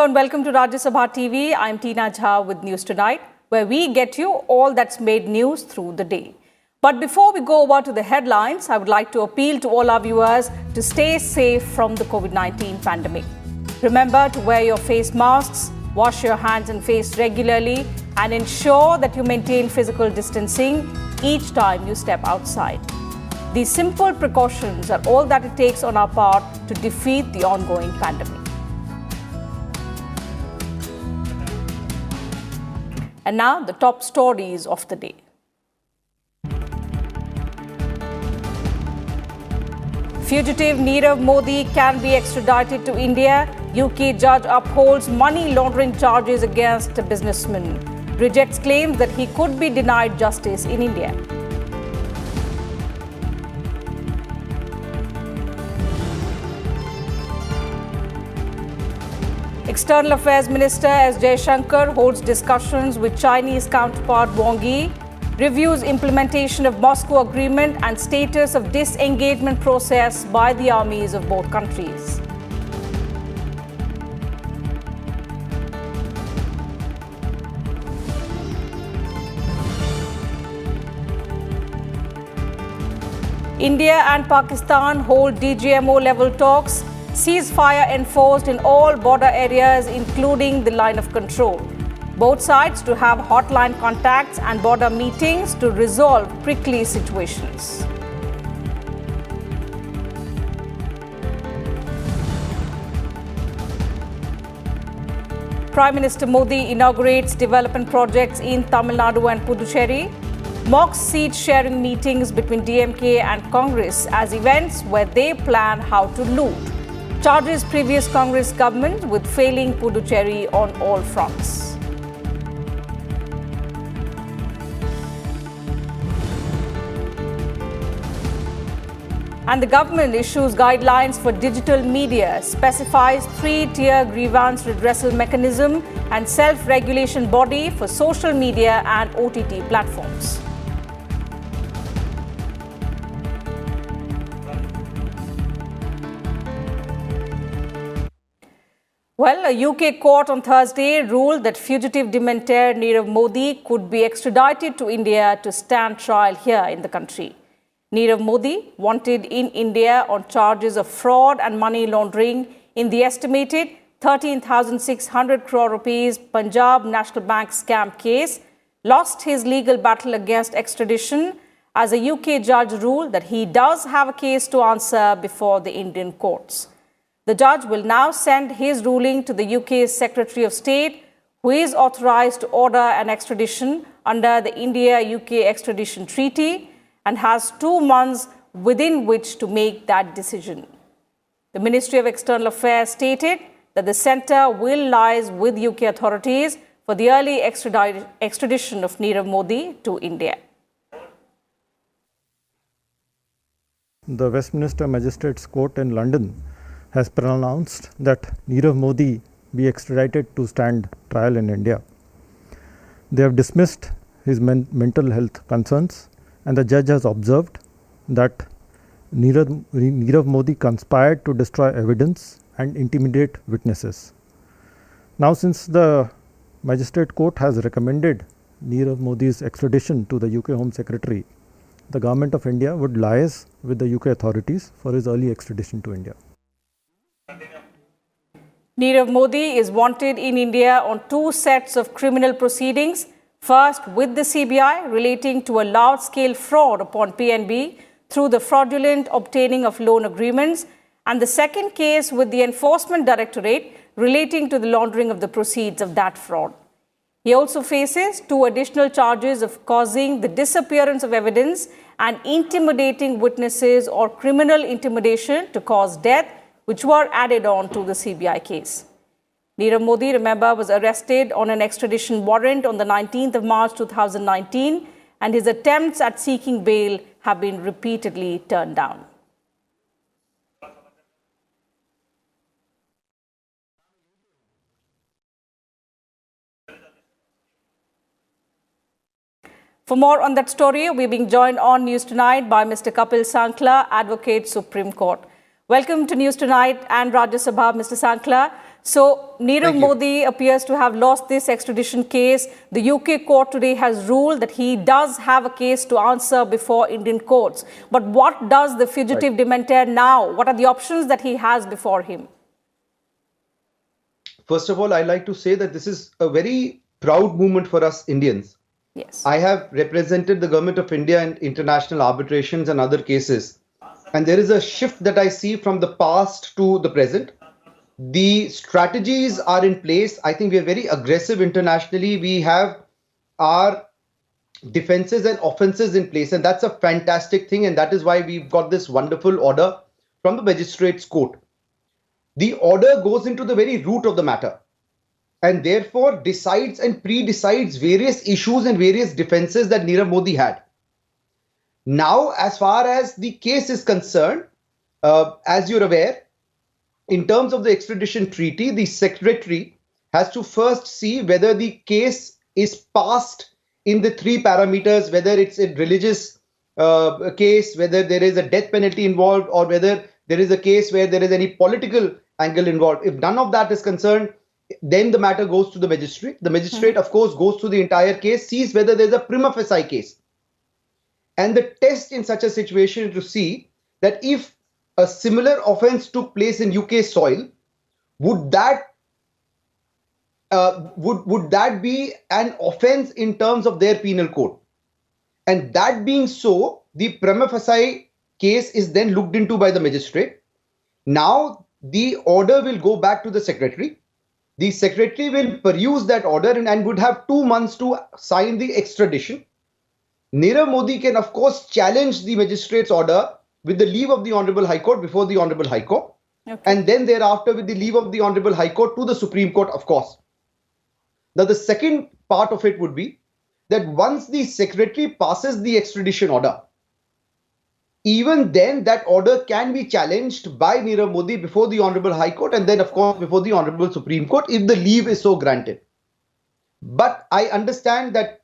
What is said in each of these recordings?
Hello and welcome to Rajya Sabha TV. I'm Tina Jha with News Tonight, where we get you all that's made news through the day. But before we go over to the headlines, I would like to appeal to all our viewers to stay safe from the COVID-19 pandemic. Remember to wear your face masks, wash your hands and face regularly, and ensure that you maintain physical distancing each time you step outside. These simple precautions are all that it takes on our part to defeat the ongoing pandemic. And now, the top stories of the day. Fugitive Nirav Modi can be extradited to India. UK judge upholds money laundering charges against a businessman. Rejects claims that he could be denied justice in India. External Affairs Minister S. Jaishankar holds discussions with Chinese counterpart Wang Yi, reviews implementation of Moscow Agreement and status of disengagement process by the armies of both countries. India and Pakistan hold DGMO-level talks. Ceasefire enforced in all border areas, including the line of control. Both sides to have hotline contacts and border meetings to resolve prickly situations. Prime Minister Modi inaugurates development projects in Tamil Nadu and Puducherry. Mocks seat-sharing meetings between DMK and Congress as events where they plan how to loot. Charges previous Congress government with failing Puducherry on all fronts. And the government issues guidelines for digital media, specifies 3-tier grievance redressal mechanism and self-regulation body for social media and OTT platforms. Well, a UK court on Thursday ruled that fugitive dementor Nirav Modi could be extradited to India to stand trial here in the country. Nirav Modi, wanted in India on charges of fraud and money laundering in the estimated 13,600 crore rupees Punjab National Bank scam case, lost his legal battle against extradition as a UK judge ruled that he does have a case to answer before the Indian courts. The judge will now send his ruling to the UK's Secretary of State, who is authorized to order an extradition under the India-UK extradition treaty and has 2 months within which to make that decision. The Ministry of External Affairs stated that the centre will liaise with UK authorities for the early extradition of Nirav Modi to India. The Westminster Magistrates Court in London has pronounced that Nirav Modi be extradited to stand trial in India. They have dismissed his mental health concerns, and the judge has observed that Nirav Modi conspired to destroy evidence and intimidate witnesses. Now, since the Magistrate Court has recommended Nirav Modi's extradition to the UK Home Secretary, the Government of India would liaise with the UK authorities for his early extradition to India. Nirav Modi is wanted in India on 2 sets of criminal proceedings. First, with the CBI relating to a large-scale fraud upon PNB through the fraudulent obtaining of loan agreements, and the second case with the Enforcement Directorate relating to the laundering of the proceeds of that fraud. He also faces 2 additional charges of causing the disappearance of evidence and intimidating witnesses or criminal intimidation to cause death, which were added on to the CBI case. Nirav Modi, remember, was arrested on an extradition warrant on the 19th of March 2019, and his attempts at seeking bail have been repeatedly turned down. For more on that story, we're being joined on News Tonight by Mr. Kapil Sankla, Advocate, Supreme Court. Welcome to News Tonight and Rajya Sabha, Mr. Sankla. So, Nirav Thank you. Modi appears to have lost this extradition case. The UK court today has ruled that he does have a case to answer before Indian courts. But what does the fugitive demander now? What are the options that he has before him? First of all, I'd like to say that this is a very proud moment for us Indians. Yes. I have represented the government of India in international arbitrations and other cases. And there is a shift that I see from the past to the present. The strategies are in place. I think we are very aggressive internationally. We have our defenses and offenses in place. And that's a fantastic thing. And that is why we've got this wonderful order from the magistrates court. The order goes into the very root of the matter and therefore decides and pre-decides various issues and various defenses that Nirav Modi had. Now, as far as the case is concerned, as you're aware, in terms of the extradition treaty, the secretary has to first see whether the case is passed in the three parameters, whether it's a religious case, whether there is a death penalty involved, or whether there is a case where there is any political angle involved. If none of that is concerned, then the matter goes to the magistrate. The magistrate, of course, goes through the entire case, sees whether there's a prima facie case. And the test in such a situation is to see that if a similar offense took place in UK soil, would that be an offense in terms of their penal code? And that being so, the prima facie case is then looked into by the magistrate. Now, the order will go back to the secretary. The secretary will peruse that order and would have 2 months to sign the extradition. Nirav Modi can, of course, challenge the magistrate's order with the leave of the Honorable High Court before the Honorable High Court. Okay. And then thereafter with the leave of the Honorable High Court to the Supreme Court, of course. Now, the second part of it would be that once the secretary passes the extradition order, even then that order can be challenged by Nirav Modi before the Honorable High Court and then, of course, before the Honorable Supreme Court if the leave is so granted. But I understand that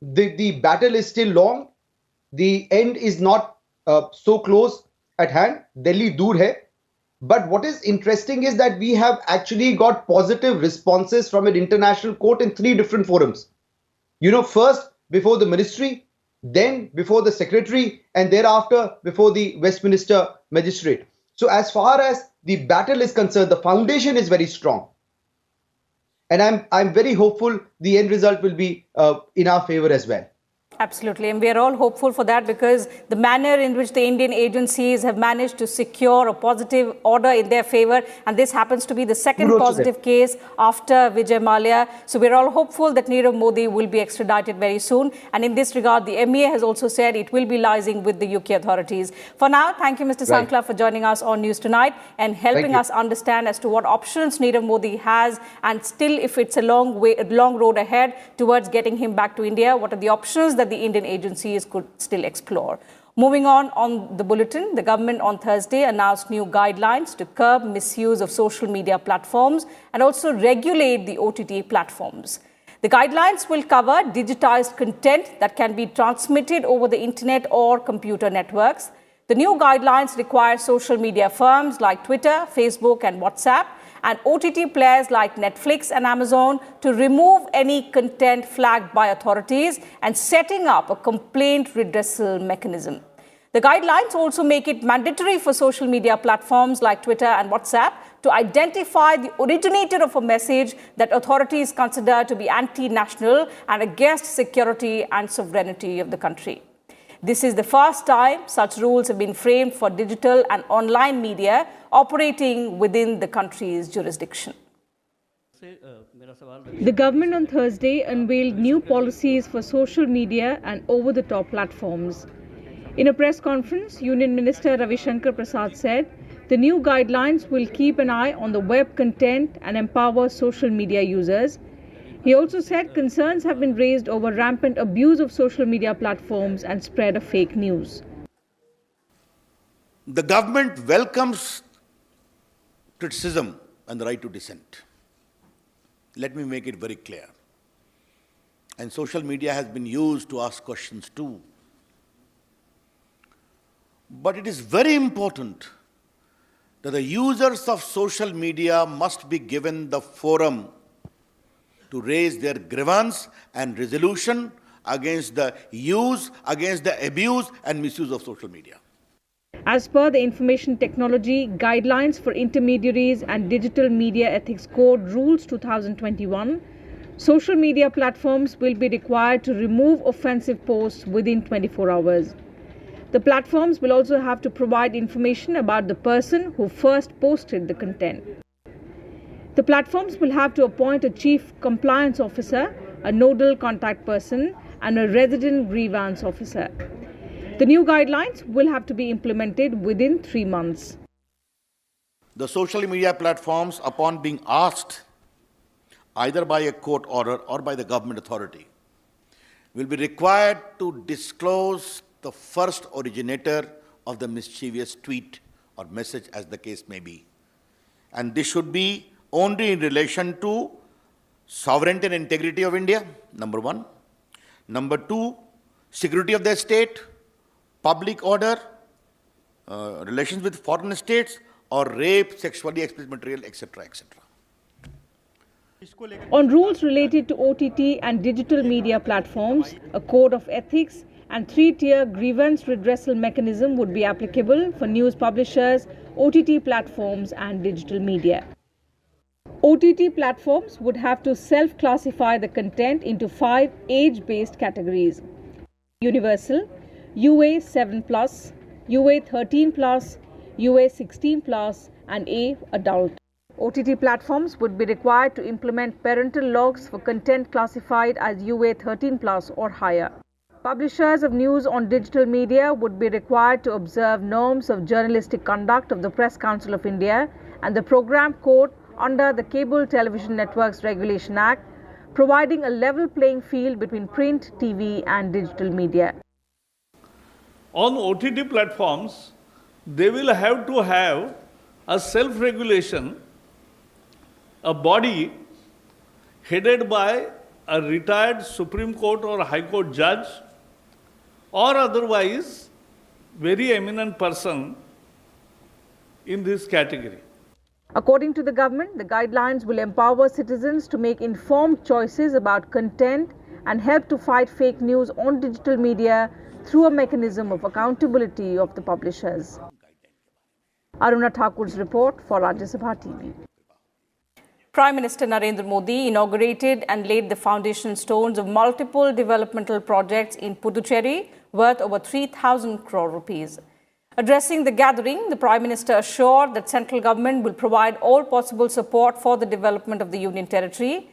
the battle is still long. The end is not so close at hand. Delhi dur hai. But what is interesting is that we have actually got positive responses from an international court in 3 different forums. You know, first before the ministry, then before the secretary, and thereafter before the Westminster magistrate. So as far as the battle is concerned, the foundation is very strong. And I'm very hopeful the end result will be in our favor as well. Absolutely. And we are all hopeful for that because the manner in which the Indian agencies have managed to secure a positive order in their favor, and this happens to be the second positive case after Vijay Mallya. So we're all hopeful that Nirav Modi will be extradited very soon. And in this regard, the MEA has also said it will be liaising with the UK authorities. For now, thank you, Mr. Sankla, for joining us on News Tonight and helping us understand as to what options Nirav Modi has, and still, if it's a long road ahead towards getting him back to India, what are the options that the Indian agencies could still explore. Moving on the bulletin, the government on Thursday announced new guidelines to curb misuse of social media platforms and also regulate the OTT platforms. The guidelines will cover digitized content that can be transmitted over the internet or computer networks. The new guidelines require social media firms like Twitter, Facebook, and WhatsApp, and OTT players like Netflix and Amazon to remove any content flagged by authorities and setting up a complaint redressal mechanism. The guidelines also make it mandatory for social media platforms like Twitter and WhatsApp to identify the originator of a message that authorities consider to be anti-national and against security and sovereignty of the country. This is the first time such rules have been framed for digital and online media operating within the country's jurisdiction. The government on Thursday unveiled new policies for social media and over-the-top platforms. In a press conference, Union Minister Ravi Shankar Prasad said the new guidelines will keep an eye on the web content and empower social media users. He also said concerns have been raised over rampant abuse of social media platforms and spread of fake news. The government welcomes criticism and the right to dissent. Let me make it very clear. And social media has been used to ask questions too. But it is very important that the users of social media must be given the forum to raise their grievance and resolution against the use, against the abuse and misuse of social media. As per the Information Technology Guidelines for Intermediaries and Digital Media Ethics Code Rules 2021, social media platforms will be required to remove offensive posts within 24 hours. The platforms will also have to provide information about the person who first posted the content. The platforms will have to appoint a chief compliance officer, a nodal contact person, and a resident grievance officer. The new guidelines will have to be implemented within 3 months. The social media platforms, upon being asked either by a court order or by the government authority, will be required to disclose the first originator of the mischievous tweet or message, as the case may be. And this should be only in relation to sovereignty and integrity of India, number one. Number two, security of the state, public order, relations with foreign states, or rape, sexually explicit material, etc., etc. On rules related to OTT and digital media platforms, a code of ethics and 3-tier grievance redressal mechanism would be applicable for news publishers, OTT platforms and digital media. OTT platforms would have to self-classify the content into 5 age-based categories: Universal, UA 7+, UA 13+, UA 16+, and A Adult. OTT platforms would be required to implement parental logs for content classified as UA 13+ or higher. Publishers of news on digital media would be required to observe norms of journalistic conduct of the Press Council of India and the Program Code under the Cable Television Networks Regulation Act, providing a level playing field between print, TV and digital media. On OTT platforms, they will have to have a self-regulation, a body headed by a retired Supreme Court or High Court judge or otherwise very eminent person in this category. According to the government, the guidelines will empower citizens to make informed choices about content and help to fight fake news on digital media through a mechanism of accountability of the publishers. Aruna Thakur's report for Rajya Sabha TV. Prime Minister Narinder Modi inaugurated and laid the foundation stones of multiple developmental projects in Puducherry worth over 3,000 crore rupees. Addressing the gathering, the Prime Minister assured that central government will provide all possible support for the development of the Union Territory.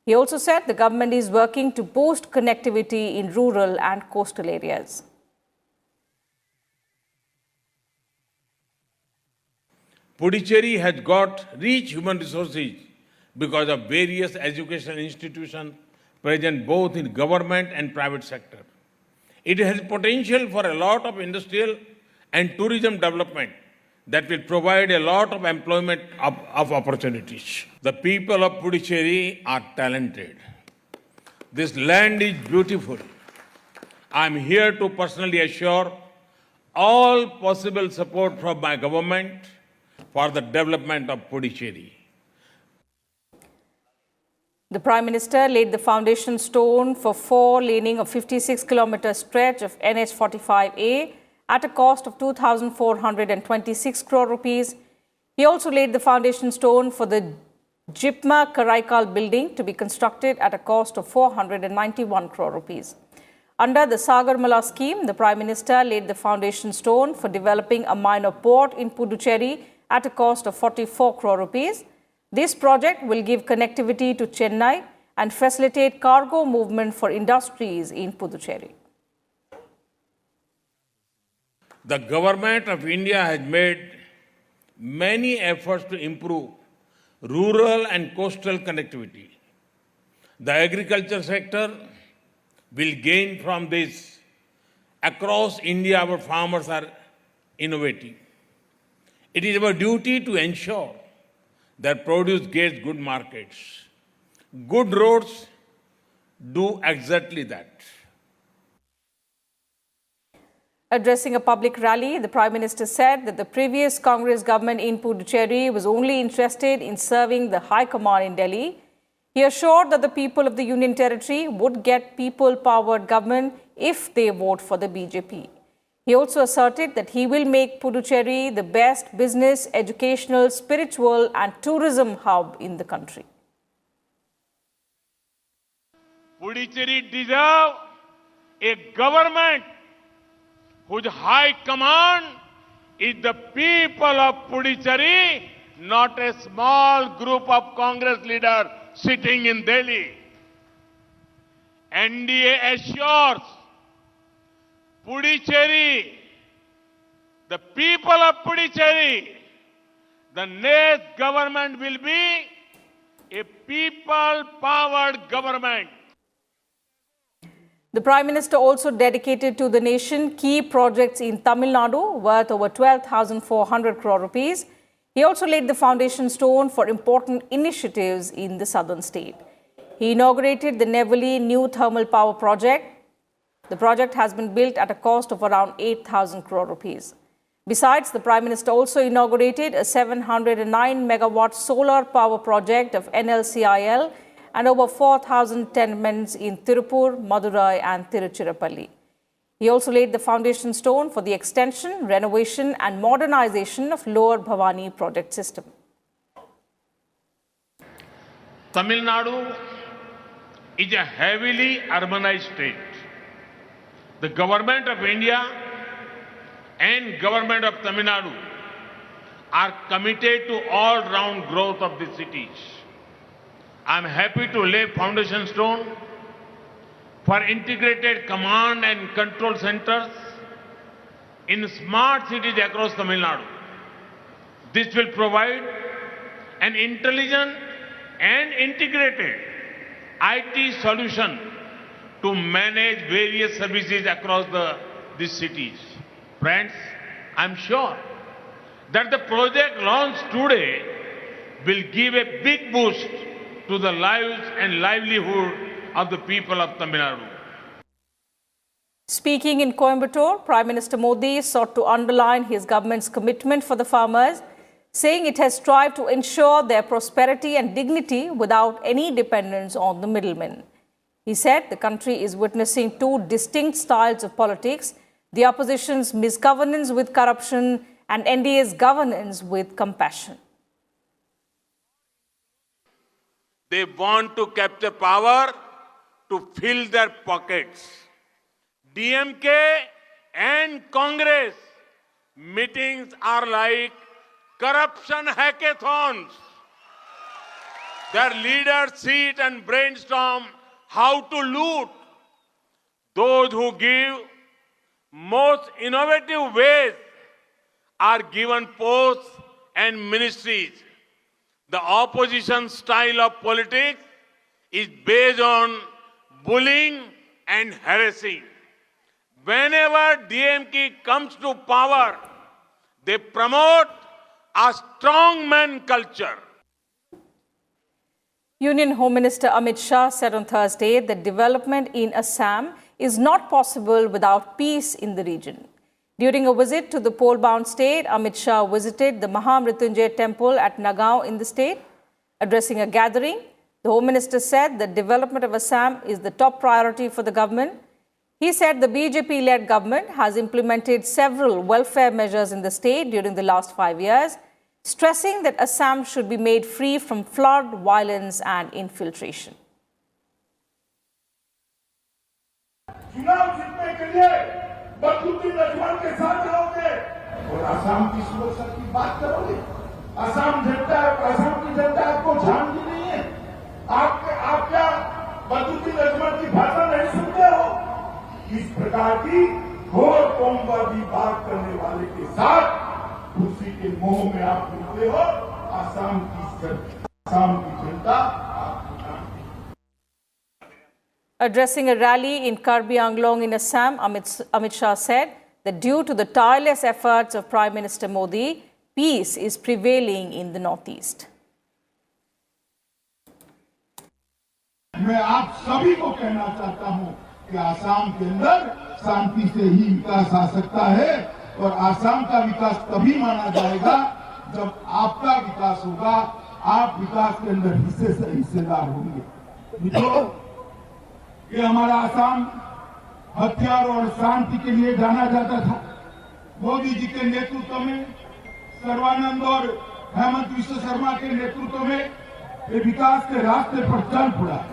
He also said the government is working to boost connectivity in rural and coastal areas. Puducherry has got rich human resources because of various educational institutions present both in government and private sector. It has potential for a lot of industrial and tourism development that will provide a lot of employment of opportunities. The people of Puducherry are talented. This land is beautiful. I am here to personally assure all possible support from my government for the development of Puducherry. The Prime Minister laid the foundation stone for 4-laning a 56-kilometre stretch of NH 45A at a cost of 2,426 crore rupees. He also laid the foundation stone for the Jipma Karaikal building to be constructed at a cost of 491 crore rupees. Under the Sagarmala scheme, the Prime Minister laid the foundation stone for developing a minor port in Puducherry at a cost of 44 crore rupees. This project will give connectivity to Chennai and facilitate cargo movement for industries in Puducherry. The government of India has made many efforts to improve rural and coastal connectivity. The agriculture sector will gain from this. Across India, our farmers are innovating. It is our duty to ensure that produce gets good markets. Good roads do exactly that. Addressing a public rally, the Prime Minister said that the previous Congress government in Puducherry was only interested in serving the High Command in Delhi. He assured that the people of the Union Territory would get people-powered government if they vote for the BJP. He also asserted that he will make Puducherry the best business, educational, spiritual and tourism hub in the country. Puducherry deserves a government whose high command is the people of Puducherry, not a small group of Congress leaders sitting in Delhi. NDA assures Puducherry, the people of Puducherry, the next government will be a people-powered government. The Prime Minister also dedicated to the nation key projects in Tamil Nadu worth over 12,400 crore rupees. He also laid the foundation stone for important initiatives in the southern state. He inaugurated the Neyveli new thermal power project. The project has been built at a cost of around 8,000 crore rupees. Besides, the Prime Minister also inaugurated a 709 megawatt solar power project of NLCIL and over 4,000 tenements in Tirupur, Madurai and Tiruchirappalli. He also laid the foundation stone for the extension, renovation and modernization of Lower Bhavani project system. Tamil Nadu is a heavily urbanized state. The government of India and government of Tamil Nadu are committed to all-round growth of the cities. I am happy to lay foundation stone for integrated command and control centers in smart cities across Tamil Nadu. This will provide an intelligent and integrated IT solution to manage various services across these cities. Friends, I am sure that the project launched today will give a big boost to the lives and livelihood of the people of Tamil Nadu. Speaking in Coimbatore, Prime Minister Modi sought to underline his government's commitment for the farmers, saying it has strived to ensure their prosperity and dignity without any dependence on the middlemen. He said the country is witnessing two distinct styles of politics, the opposition's misgovernance with corruption and NDA's governance with compassion. They want to capture power to fill their pockets. DMK and Congress meetings are like corruption hackathons. Their leaders sit and brainstorm how to loot. Those who give most innovative ways are given posts and ministries. The opposition style of politics is based on bullying and harassing. Whenever DMK comes to power, they promote a strongman culture. Union Home Minister Amit Shah said on Thursday that development in Assam is not possible without peace in the region. During a visit to the pole-bound state, Amit Shah visited the Mahamrityunjay temple at Nagaon in the state. Addressing a gathering, the Home Minister said the development of Assam is the top priority for the government. He said the BJP-led government has implemented several welfare measures in the state during the last 5 years, stressing that Assam should be made free from flood, violence and infiltration. बदलती रजवान के साथ जाओगे और असम की सुरक्षा की बात करोगे। असम की जनता आपको जानती नहीं है। आप क्या बदलती रजवान की भाषा नहीं सुनते हो? इस प्रकार की घोर कौमवादी बात करने वाले के साथ उसी के मोह में आप मिलते हो। असम की जनता Addressing a rally in Karbi Anglong in Assam, Amit Shah said that due to the tireless efforts of Prime Minister Modi, peace is prevailing in the northeast. मैं आप सभी को कहना चाहता हूं कि आसाम के अंदर शांति से ही विकास आ सकता है और आसाम का विकास तभी माना जाएगा जब आपका विकास होगा, आप विकास के अंदर हिस्सेदार होंगे। मित्रों, ये हमारा आसाम हथियार और शांति के लिए जाना जाता था। मोदी जी के नेतृत्व में, सर्वानंद और हेमंत विश्व शर्मा के नेतृत्व में ये विकास के रास्ते पर चल पड़ा।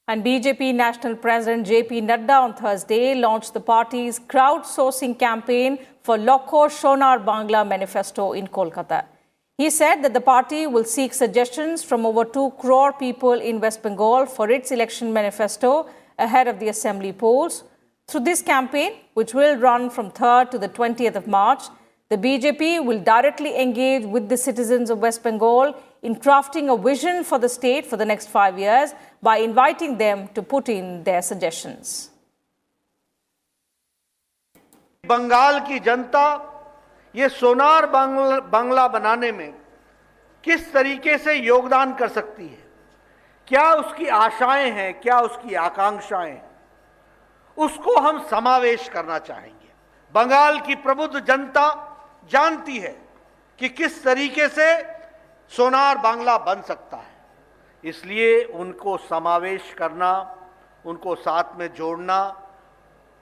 And BJP National President JP Nadu on Thursday launched the party's crowdsourcing campaign for Lokho Sonar Bangla manifesto in Kolkata. He said that the party will seek suggestions from over 2 crore people in West Bengal for its election manifesto ahead of the assembly polls. Through this campaign, which will run from 3rd to the 20th of March, the BJP will directly engage with the citizens of West Bengal in crafting a vision for the state for the next 5 years by inviting them to put in their suggestions. Bengal की जनता ये सोनार बांग्ला बनाने में किस तरीके से योगदान कर सकती है, क्या उसकी आशाएं हैं, क्या उसकी आकांक्षाएं हैं, उसको हम समावेश करना चाहेंगे। बंगाल की प्रबुद्ध जनता जानती है कि किस तरीके से सोनार बांग्ला बन सकता है, इसलिए उनको समावेश करना, उनको साथ में जोड़ना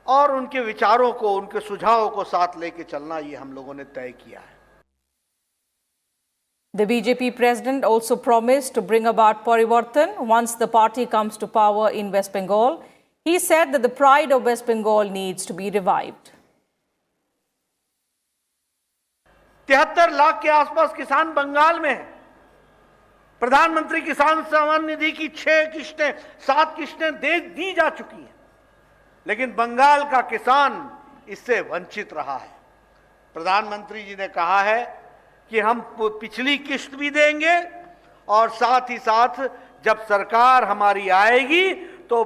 और उनके विचारों को, उनके सुझावों को साथ लेके चलना, ये हम लोगों ने तय किया है। The BJP president also promised to bring about Parivartan once the party comes to power in West Bengal. He said that the pride of West Bengal needs to be revived. 73 lakh के आसपास किसान बंगाल में हैं। प्रधानमंत्री किसान सम्मान निधि की 6 किस्तें, 7 किस्तें दी जा चुकी हैं, लेकिन बंगाल का किसान इससे वंचित रहा है। प्रधानमंत्री जी ने कहा है कि हम पिछली किस्त भी देंगे और साथ ही साथ जब सरकार हमारी आएगी तो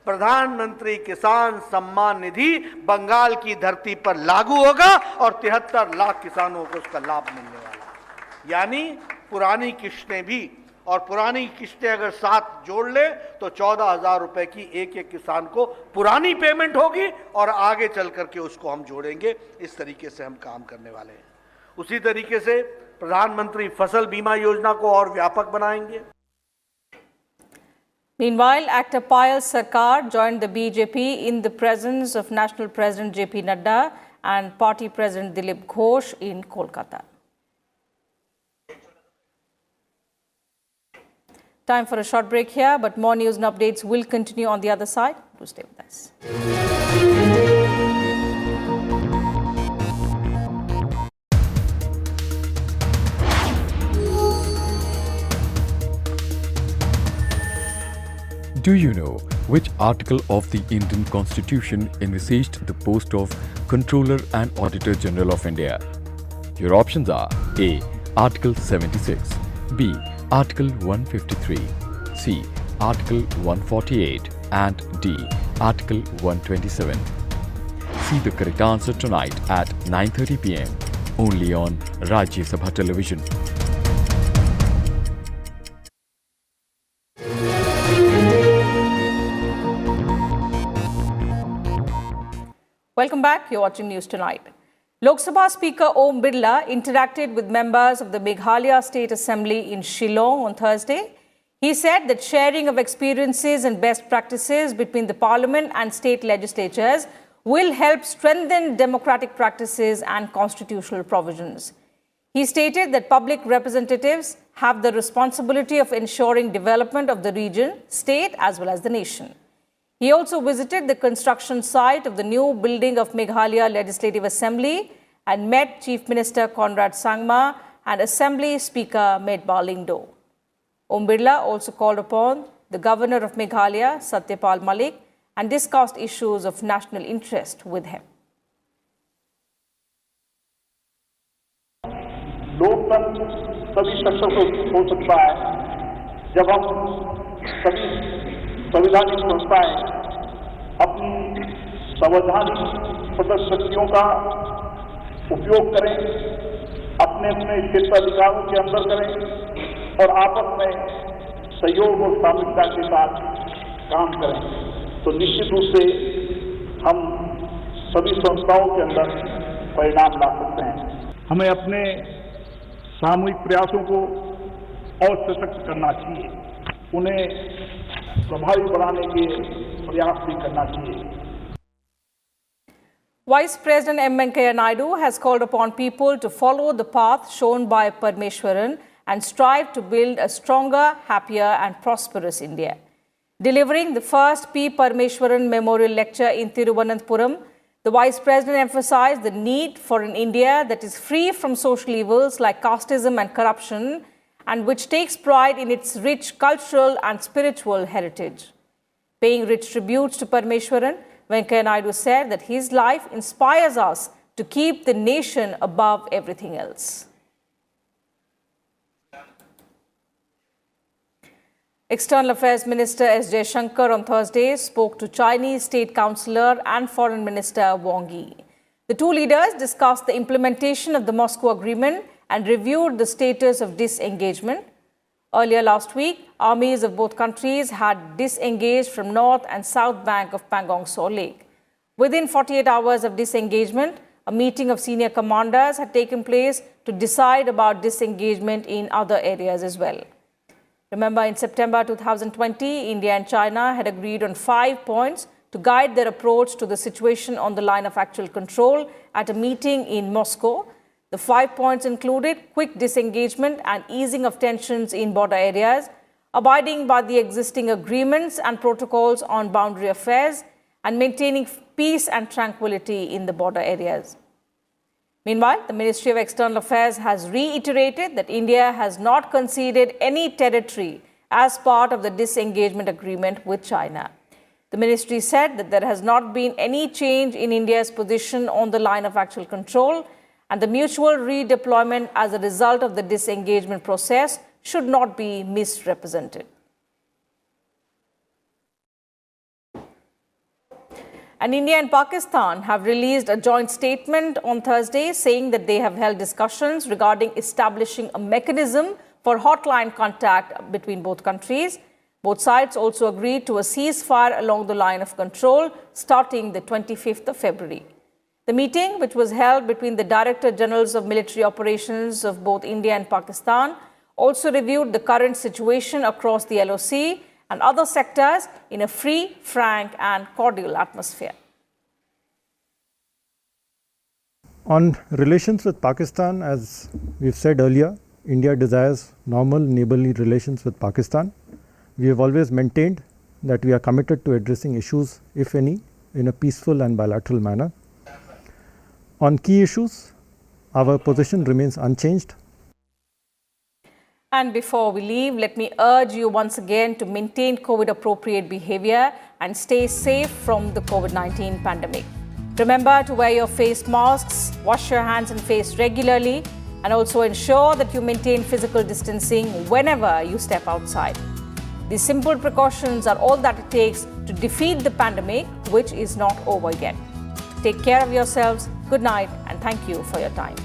प्रधानमंत्री किसान सम्मान निधि बंगाल की धरती पर लागू होगा और 73 लाख किसानों को उसका लाभ मिलने वाला है। यानी पुरानी किस्तें भी, और पुरानी किस्तें अगर साथ जोड़ ले तो 14,000 रुपए की एक किसान को पुरानी पेमेंट होगी और आगे चल करके उसको हम जोड़ेंगे। इस तरीके से हम काम करने वाले हैं। उसी तरीके से प्रधानमंत्री फसल बीमा योजना को और व्यापक बनाएंगे। Meanwhile, actor Payal Sarkar joined the BJP in the presence of National President JP Nadu and Party President Dilip Ghosh in Kolkata. Time for a short break here, but more news and updates will continue on the other side. Do stay with us. Do you know which article of the Indian Constitution envisaged the post of Controller and Auditor General of India? Your options are A. Article 76, B. Article 153, C. Article 148 and D. Article 127. See the correct answer tonight at 9:30 p.m. only on Rajya Sabha television. Welcome back. You're watching News Tonight. Lok Sabha Speaker Om Birla interacted with members of the Meghalaya State Assembly in Shillong on Thursday. He said that sharing of experiences and best practices between the Parliament and state legislatures will help strengthen democratic practices and constitutional provisions. He stated that public representatives have the responsibility of ensuring development of the region, state as well as the nation. He also visited the construction site of the new building of Meghalaya Legislative Assembly and met Chief Minister Conrad Sangma and Assembly Speaker Medba Lyngdoh. Om Birla also called upon the Governor of Meghalaya, Satyapal Malik, and discussed issues of national interest with him. लोकतंत्र तभी successful हो सकता है जब हम सभी संवैधानिक संस्थाएं अपनी संवैधानिक सदस्य शक्तियों का उपयोग करें, अपने अपने क्षेत्राधिकारों के अंदर करें और आपस में सहयोग और सामूहिकता के साथ काम करें तो निश्चित रूप से हम सभी संस्थाओं के अंदर परिणाम ला सकते हैं। हमें अपने सामूहिक प्रयासों को और सशक्त करना चाहिए, उन्हें प्रभावी बनाने के प्रयास भी करना चाहिए। Vice President M. Venkaiah Naidu has called upon people to follow the path shown by Parameswaran and strive to build a stronger, happier and prosperous India. Delivering the first P. Parameswaran Memorial Lecture in Thiruvananthapuram, the Vice President emphasized the need for an India that is free from social evils like casteism and corruption and which takes pride in its rich cultural and spiritual heritage. Paying rich tributes to Parameswaran, Venkaiah Naidu said that his life inspires us to keep the nation above everything else. External Affairs Minister S. Jaishankar on Thursday spoke to Chinese State Councillor and Foreign Minister Wang Yi. The two leaders discussed the implementation of the Moscow Agreement and reviewed the status of disengagement. Earlier last week, armies of both countries had disengaged from north and south bank of Pangong Tso Lake. Within 48 hours of disengagement, a meeting of senior commanders had taken place to decide about disengagement in other areas as well. Remember, in September 2020, India and China had agreed on 5 points to guide their approach to the situation on the line of actual control at a meeting in Moscow. The 5 points included quick disengagement and easing of tensions in border areas, abiding by the existing agreements and protocols on boundary affairs, and maintaining peace and tranquility in the border areas. Meanwhile, the Ministry of External Affairs has reiterated that India has not conceded any territory as part of the disengagement agreement with China. The ministry said that there has not been any change in India's position on the line of actual control, and the mutual redeployment as a result of the disengagement process should not be misrepresented. And India and Pakistan have released a joint statement on Thursday saying that they have held discussions regarding establishing a mechanism for hotline contact between both countries. Both sides also agreed to a ceasefire along the line of control starting the 25th of February. The meeting, which was held between the Director Generals of Military Operations of both India and Pakistan, also reviewed the current situation across the LOC and other sectors in a free, frank and cordial atmosphere. On relations with Pakistan, as we've said earlier, India desires normal neighborly relations with Pakistan. We have always maintained that we are committed to addressing issues, if any, in a peaceful and bilateral manner. On key issues, our position remains unchanged. And before we leave, let me urge you once again to maintain COVID-appropriate behavior and stay safe from the COVID-19 pandemic. Remember to wear your face masks, wash your hands and face regularly, and also ensure that you maintain physical distancing whenever you step outside. These simple precautions are all that it takes to defeat the pandemic, which is not over yet. Take care of yourselves. Good night and thank you for your time.